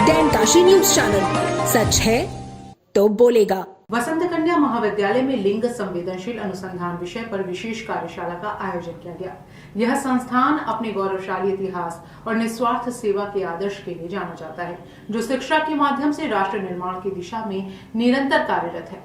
डैनकाशी news channel, सच है तो बोलेगा। वसंत कन्या महाविद्यालय में लिंग संवेदनशील अनुसंधान विषय पर विशेष कार्यशाला का आयोजन किया गया। यह संस्थान अपने गौरवशाली इतिहास और निस्वार्थ सेवा के आदर्श के लिए जाना जाता है, जो शिक्षा के माध्यम से राष्ट्र निर्माण की दिशा में निरंतर कार्यरत है।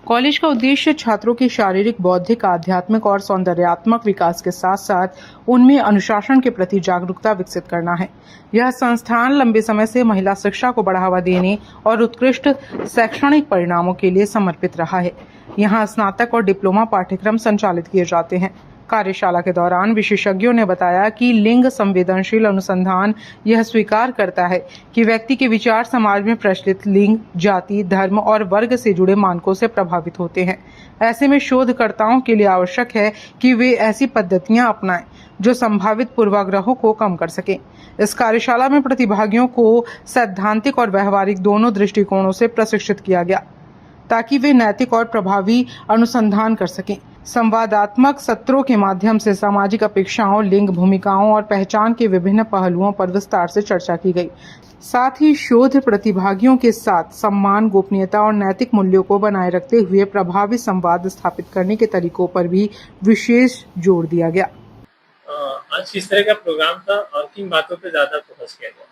कॉलेज का उद्देश्य छात्रों के शारीरिक, बौद्धिक, आध्यात्मिक और सौंदर्यात्मक विकास के साथ साथ उनमें अनुशासन के प्रति जागरूकता विकसित करना है। यह संस्थान लंबे समय से महिला शिक्षा को बढ़ावा देने और उत्कृष्ट शैक्षणिक परिणामों के लिए समर्पित रहा है। यहाँ स्नातक और डिप्लोमा पाठ्यक्रम संचालित किए जाते हैं। कार्यशाला के दौरान विशेषज्ञों ने बताया कि लिंग संवेदनशील अनुसंधान यह स्वीकार करता है कि व्यक्ति के विचार समाज में प्रचलित लिंग, जाति, धर्म और वर्ग से जुड़े मानकों से प्रभावित होते हैं। ऐसे में शोधकर्ताओं के लिए आवश्यक है कि वे ऐसी पद्धतियां अपनाएं जो संभावित पूर्वाग्रहों को कम कर सकें। इस कार्यशाला में प्रतिभागियों को सैद्धांतिक और व्यवहारिक दोनों दृष्टिकोणों से प्रशिक्षित किया गया ताकि वे नैतिक और प्रभावी अनुसंधान कर सकें। संवादात्मक सत्रों के माध्यम से सामाजिक अपेक्षाओं, लिंग भूमिकाओं और पहचान के विभिन्न पहलुओं पर विस्तार से चर्चा की गई। साथ ही शोध प्रतिभागियों के साथ सम्मान, गोपनीयता और नैतिक मूल्यों को बनाए रखते हुए प्रभावी संवाद स्थापित करने के तरीकों पर भी विशेष जोर दिया गया। आज किस तरह का प्रोग्राम था और किन बातों पे ज्यादा फोकस किया गया?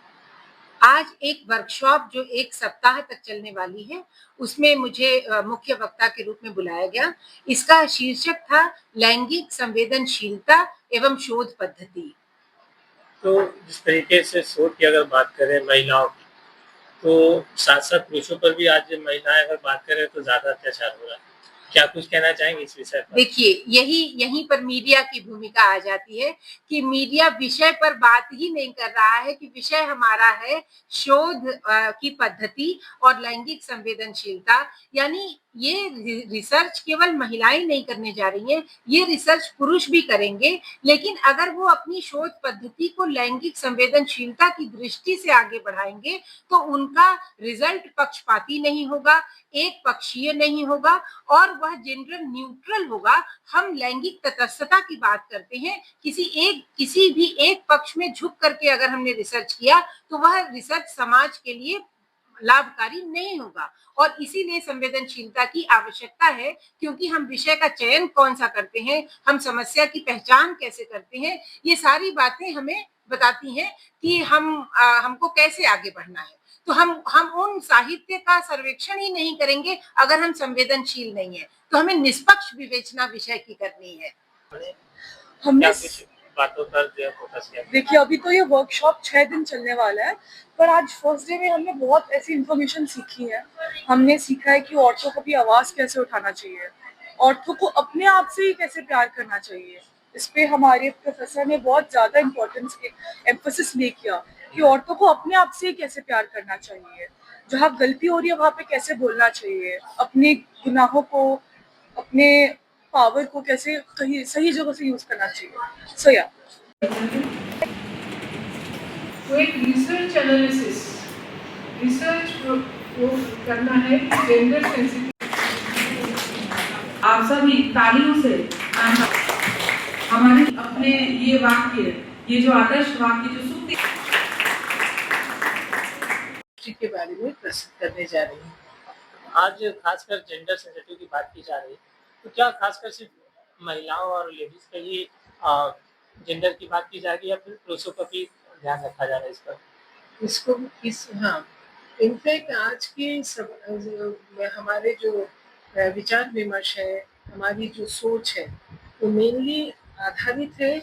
आज एक वर्कशॉप जो 1 सप्ताह तक चलने वाली है, उसमें मुझे मुख्य वक्ता के रूप में बुलाया गया। इसका शीर्षक था लैंगिक संवेदनशीलता एवं शोध पद्धति। तो जिस तरीके से शोध की अगर बात करें महिलाओं की, तो साथ साथ पुरुषों पर भी आज महिलाएं अगर बात करें तो ज्यादा अत्याचार हो रहा है। क्या कुछ कहना चाहेंगे इस विषय पर? देखिए, यहीं पर मीडिया की भूमिका आ जाती है कि मीडिया विषय पर बात ही नहीं कर रहा है कि विषय हमारा है शोध की पद्धति और लैंगिक संवेदनशीलता। यानी ये रिसर्च केवल महिलाएं नहीं करने जा रही हैं, ये रिसर्च पुरुष भी करेंगे, लेकिन अगर वो अपनी शोध पद्धति को लैंगिक संवेदनशीलता की दृष्टि से आगे बढ़ाएंगे तो उनका रिजल्ट पक्षपाती नहीं होगा, एक पक्षीय नहीं होगा और वह जेंडर न्यूट्रल होगा। हम लैंगिक तटस्थता की बात करते हैं। किसी भी एक पक्ष में झुक करके अगर हमने रिसर्च किया तो वह रिसर्च समाज के लिए लाभकारी नहीं होगा और इसीलिए संवेदनशीलता की आवश्यकता है, क्योंकि हम विषय का चयन कौन सा करते हैं, हम समस्या की पहचान कैसे करते हैं, ये सारी बातें हमें बताती हैं कि हमको कैसे आगे बढ़ना है। तो हम उन साहित्य का सर्वेक्षण ही नहीं करेंगे अगर हम संवेदनशील नहीं है, तो हमें निष्पक्ष विवेचना विषय की करनी है। हमने बातों पर फोकस किया? देखिए, अभी तो ये वर्कशॉप 6 दिन चलने वाला है, पर आज फर्स्ट डे में हमने बहुत ऐसी इन्फॉर्मेशन सीखी है। हमने सीखा है कि औरतों को भी आवाज कैसे उठाना चाहिए, औरतों को अपने आप से ही कैसे प्यार करना चाहिए। इस पे हमारे प्रोफेसर ने बहुत ज्यादा एम्फोसिस ले किया कि औरतों को अपने आप से ही कैसे प्यार करना चाहिए, जहाँ गलती हो रही है वहाँ पे कैसे बोलना चाहिए, अपने गुनाहों को, अपने पावर को कैसे सही जगह से यूज करना चाहिए। सो या तो एक रिसर्च एनालिसिस, रिसर्च वो करना है जेंडर सेंसिटिव। आप सभी तालियों से हमारे अपने ये वाक्य, ये जो आदर्श वाक्य जो सूक्ति के बारे में प्रस्तुत करने जा रही हूँ। आज खासकर जेंडर सेंसिटिव की बात की जा रही है, तो क्या खासकर सिर्फ महिलाओं और लेडीज का ही जेंडर की बात की जाएगी या फिर पुरुषों का भी ध्यान रखा जा रहा है इस पर? हाँ, इनफैक्ट आज के हमारे जो विचार विमर्श है, हमारी जो सोच है, वो मेनली आधारित है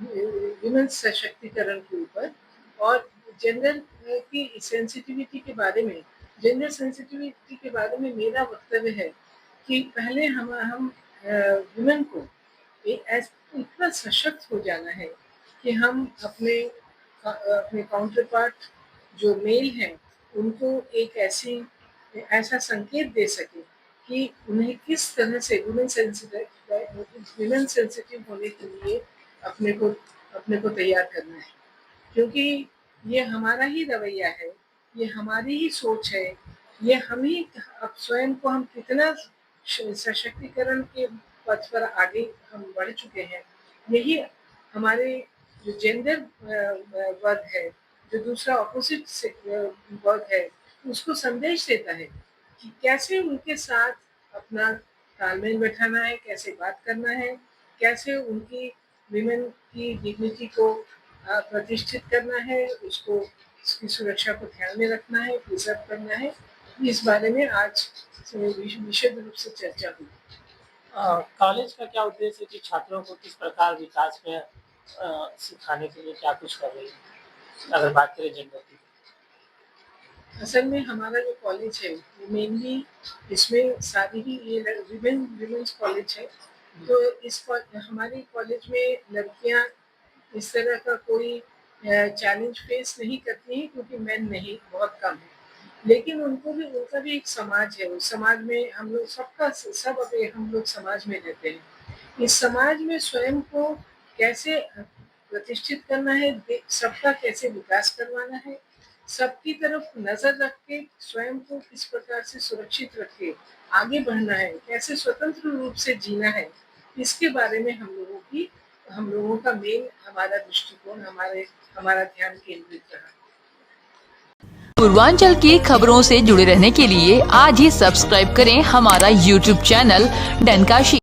विमेन सशक्तिकरण के ऊपर और जेंडर की सेंसिटिविटी के बारे में। जेंडर सेंसिटिविटी के बारे में मेरा वक्तव्य है कि पहले हम वुमेन को इतना सशक्त हो जाना है कि हम अपने काउंटर पार्ट जो मेल हैं उनको एक ऐसा संकेत दे सके कि उन्हें किस तरह से वुमेन सेंसिटिव होने के लिए अपने को तैयार करना है, क्योंकि ये हमारा ही रवैया है, ये हमारी ही सोच है, ये हम ही अब स्वयं को हम कितना सशक्तिकरण के पथ पर आगे हम बढ़ चुके हैं। यही हमारे जो जेंडर वर्ग है जो दूसरा ऑपोजिट वर्ग है उसको संदेश देता है कि कैसे उनके साथ अपना तालमेल बैठाना है, कैसे बात करना है, कैसे उनकी विमेन की डिग्निटी को प्रतिष्ठित करना है, उसको उसकी सुरक्षा को ध्यान में रखना है, प्रिजर्व करना है। इस बारे में आज विशद रूप से चर्चा हुई। कॉलेज का क्या उद्देश्य है कि छात्रों को किस प्रकार विकास में सिखाने के लिए क्या कुछ कर रही है, अगर बात करें जेंडर की? असल में हमारा जो कॉलेज है वो मेनली इसमें सारी ही ये विमेंस कॉलेज है, तो हमारे कॉलेज में लड़कियां इस तरह का कोई चैलेंज फेस नहीं करती हैं क्योंकि मेन नहीं बहुत कम है, लेकिन उनका भी एक समाज है। उस समाज में हम लोग हम लोग समाज में रहते हैं। इस समाज में स्वयं को कैसे प्रतिष्ठित करना है, सबका कैसे विकास करवाना है, सबकी तरफ नजर रख के स्वयं को किस प्रकार से सुरक्षित रख के आगे बढ़ना है, कैसे स्वतंत्र रूप से जीना है, इसके बारे में हम लोगों का मेन हमारा दृष्टिकोण, हमारा ध्यान केंद्रित रहा। पूर्वांचल की खबरों से जुड़े रहने के लिए आज ही सब्सक्राइब करें हमारा YouTube चैनल डनकाशी।